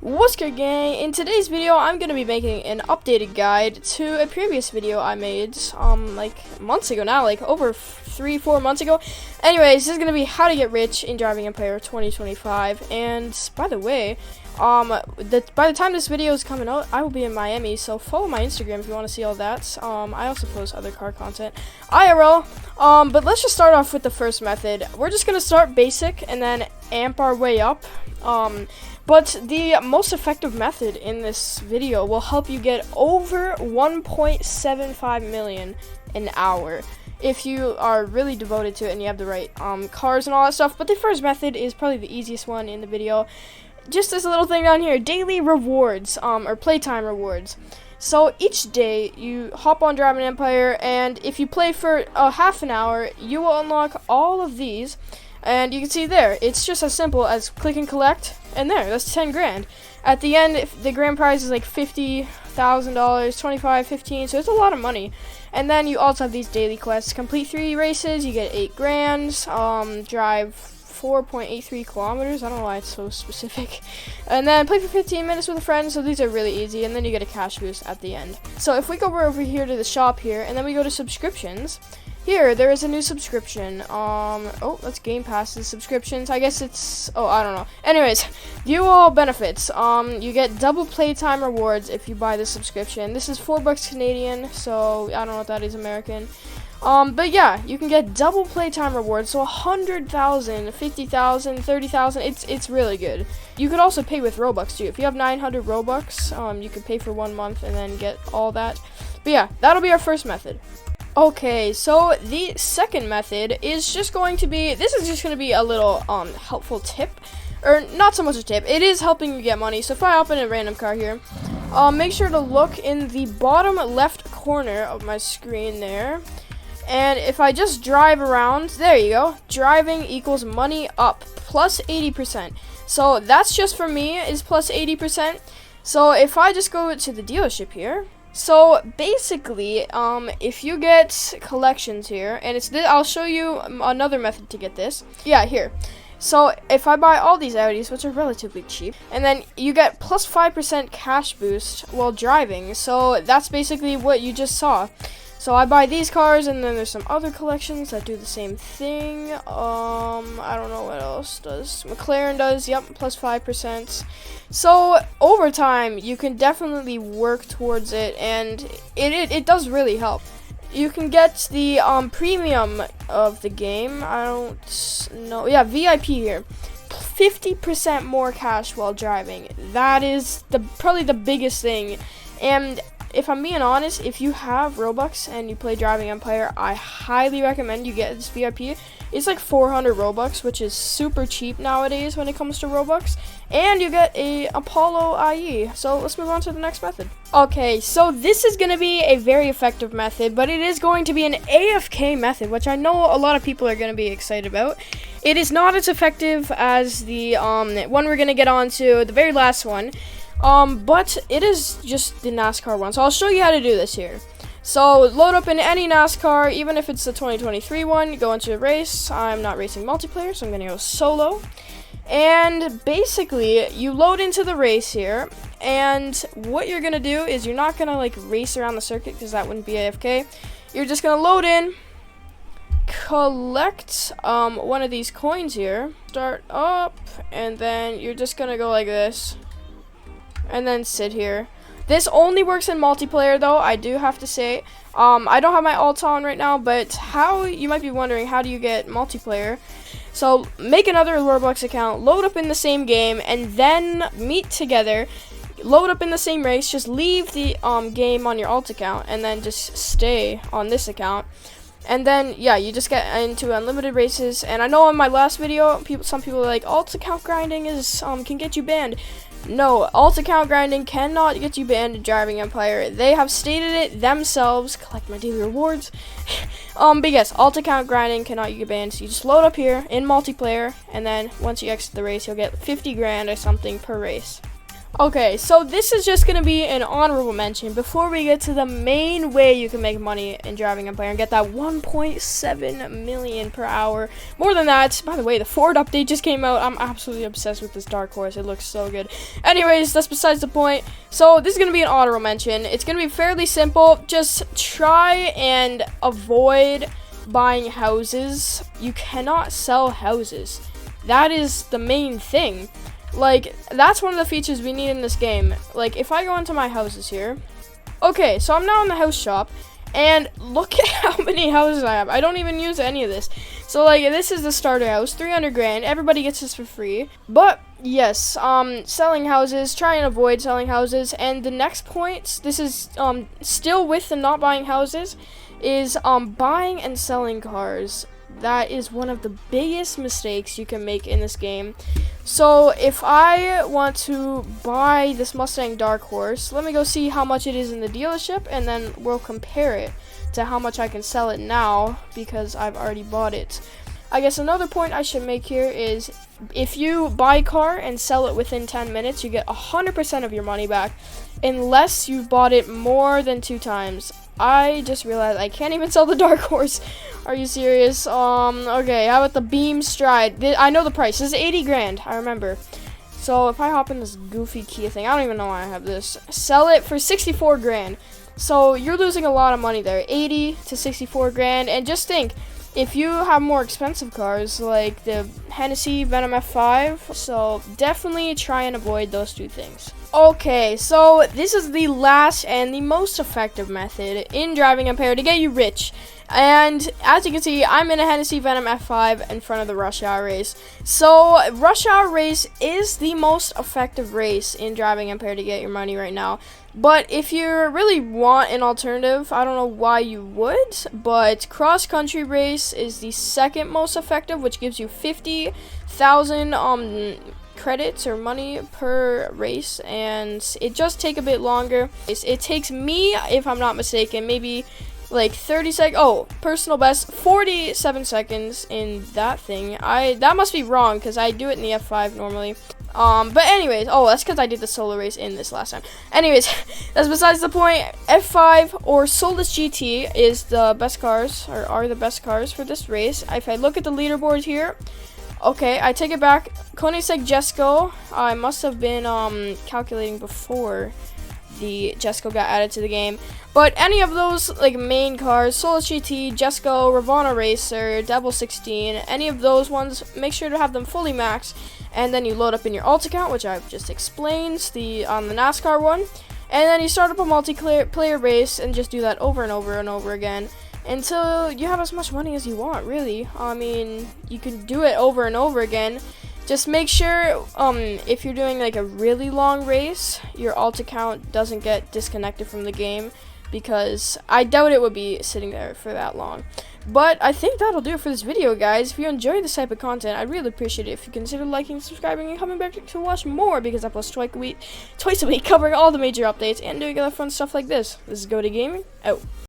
What's good, gang? In today's video I'm gonna be making an updated guide to a previous video I made like months ago now, like over 3-4 months ago. Anyways, this is gonna be how to get rich in Driving Empire 2025. And by the way, by the time this video is coming out, I will be in Miami, so follow my Instagram if you want to see all that. I also post other car content IRL. But let's just start off with the first method. We're just gonna start basic and then amp our way up. But the most effective method in this video will help you get over 1.75 million an hour if you are really devoted to it and you have the right cars and all that stuff. But the first method is probably the easiest one in the video. Just this little thing down here, daily rewards, or playtime rewards. So each day you hop on Driving Empire, and if you play for half an hour, you will unlock all of these. And you can see there, it's just as simple as click and collect, and there, that's 10 grand. At the end, the grand prize is like $50,000, 25, 15, so it's a lot of money. And then you also have these daily quests. Complete 3 races, you get 8 grand, drive 4.83 kilometers, I don't know why it's so specific. And then play for 15 minutes with a friend, so these are really easy, and then you get a cash boost at the end. So if we go over here to the shop here, and then we go to subscriptions, here, there is a new subscription. That's Game Pass's subscriptions. I guess it's, I don't know. Anyways, view all benefits. You get double playtime rewards if you buy the subscription. This is $4 Canadian, so I don't know what that is American. But yeah, you can get double playtime rewards, so 100,000, 50,000, 30,000. It's really good. You could also pay with Robux too. If you have 900 Robux, you could pay for 1 month and then get all that. But yeah, that'll be our first method. Okay, so the second method is just going to be, this is just going to be a little helpful tip, or not so much a tip, it is helping you get money. So if I hop in a random car here, make sure to look in the bottom left corner of my screen there, and if I just drive around, there you go, driving equals money up, plus 80%. So that's just for me, is plus 80%. So if I just go to the dealership here, so basically, if you get collections here, and I'll show you another method to get this. Yeah, here. So if I buy all these Audis, which are relatively cheap, and then you get plus 5% cash boost while driving. So that's basically what you just saw. So I buy these cars, and then there's some other collections that do the same thing. I don't know what else does. McLaren does, yep, plus 5%. So over time, you can definitely work towards it, and it does really help. You can get the premium of the game. I don't know. Yeah, VIP here. 50% more cash while driving. That is probably the biggest thing. And if I'm being honest, if you have Robux and you play Driving Empire, I highly recommend you get this VIP. It's like 400 Robux, which is super cheap nowadays when it comes to Robux. And you get a Apollo IE. So let's move on to the next method. Okay, so this is going to be a very effective method, but it is going to be an AFK method, which I know a lot of people are going to be excited about. It is not as effective as the one we're going to get on to, the very last one. But it is just the NASCAR one. So I'll show you how to do this here. So load up in any NASCAR, even if it's the 2023 one, go into a race. I'm not racing multiplayer, so I'm going to go solo. And basically, you load into the race here, and what you're going to do is you're not going to like race around the circuit because that wouldn't be AFK. You're just going to load in, collect one of these coins here, start up, and then you're just going to go like this. And then sit here. This only works in multiplayer though, I do have to say. I don't have my alt on right now, but you might be wondering, how do you get multiplayer? So make another Roblox account, load up in the same game, and then meet together, load up in the same race, just leave the game on your alt account, and then just stay on this account. And then, yeah, you just get into unlimited races. And I know in my last video, some people are like, alt account grinding can get you banned. No, alt account grinding cannot get you banned in Driving Empire. They have stated it themselves. Collect my daily rewards. But yes, alt account grinding cannot get banned. So you just load up here in multiplayer, and then once you exit the race, you'll get 50 grand or something per race. Okay, so this is just gonna be an honorable mention before we get to the main way you can make money in driving Empire and get that 1.7 million per hour. More than that, by the way, the Ford update just came out. I'm absolutely obsessed with this dark horse. It looks so good. Anyways, that's besides the point. So this is gonna be an honorable mention. It's gonna be fairly simple. Just try and avoid buying houses. You cannot sell houses. That is the main thing. Like, that's one of the features we need in this game. Like, if I go into my houses here. Okay, so I'm now in the house shop. And look at how many houses I have. I don't even use any of this. So, like, this is the starter house. 300 grand. Everybody gets this for free. But, yes, selling houses. Try and avoid selling houses. And the next point, this is still with the not buying houses, is buying and selling cars. That is one of the biggest mistakes you can make in this game. So if I want to buy this Mustang Dark Horse, let me go see how much it is in the dealership, and then we'll compare it to how much I can sell it now because I've already bought it. I guess another point I should make here is if you buy a car and sell it within 10 minutes, you get 100% of your money back unless you've bought it more than 2 times. I just realized I can't even sell the Dark Horse. Are you serious? Okay, how about the Beam Stride? I know the price. This is 80 grand, I remember. So if I hop in this goofy Kia thing, I don't even know why I have this. Sell it for 64 grand. So you're losing a lot of money there. 80 to 64 grand. And just think, if you have more expensive cars like the Hennessy Venom F5, so definitely try and avoid those 2 things. Okay, so this is the last and the most effective method in driving Empire to get you rich. And as you can see, I'm in a Hennessy Venom F5 in front of the Rush Hour race. So Rush Hour race is the most effective race in driving Empire to get your money right now. But if you really want an alternative, I don't know why you would, but cross country race is the second most effective, which gives you 50,000 credits or money per race, and it just take a bit longer. It takes me, if I'm not mistaken, maybe like 30 seconds. Oh, personal best 47 seconds in that thing. That must be wrong because I do it in the F5 normally. But anyways, oh, that's because I did the solo race in this last time. Anyways, that's besides the point. F5 or Solus GT is the best cars, or are the best cars for this race. If I look at the leaderboard here, okay, I take it back. Koenigsegg Jesko, I must have been calculating before the Jesko got added to the game. But any of those like main cars, Solus GT, Jesko, Ravana Racer, Devil 16, any of those ones, make sure to have them fully maxed. And then you load up in your alt account, which I've just explained, the NASCAR one. And then you start up a multiplayer race and just do that over and over and over again until you have as much money as you want, really. I mean, you can do it over and over again. Just make sure, if you're doing like a really long race, your alt account doesn't get disconnected from the game, because I doubt it would be sitting there for that long. But I think that'll do it for this video, guys. If you enjoy this type of content, I'd really appreciate it if you consider liking, subscribing, and coming back to watch more, because I post twice a week covering all the major updates and doing other fun stuff like this. This is Go to Gaming, out.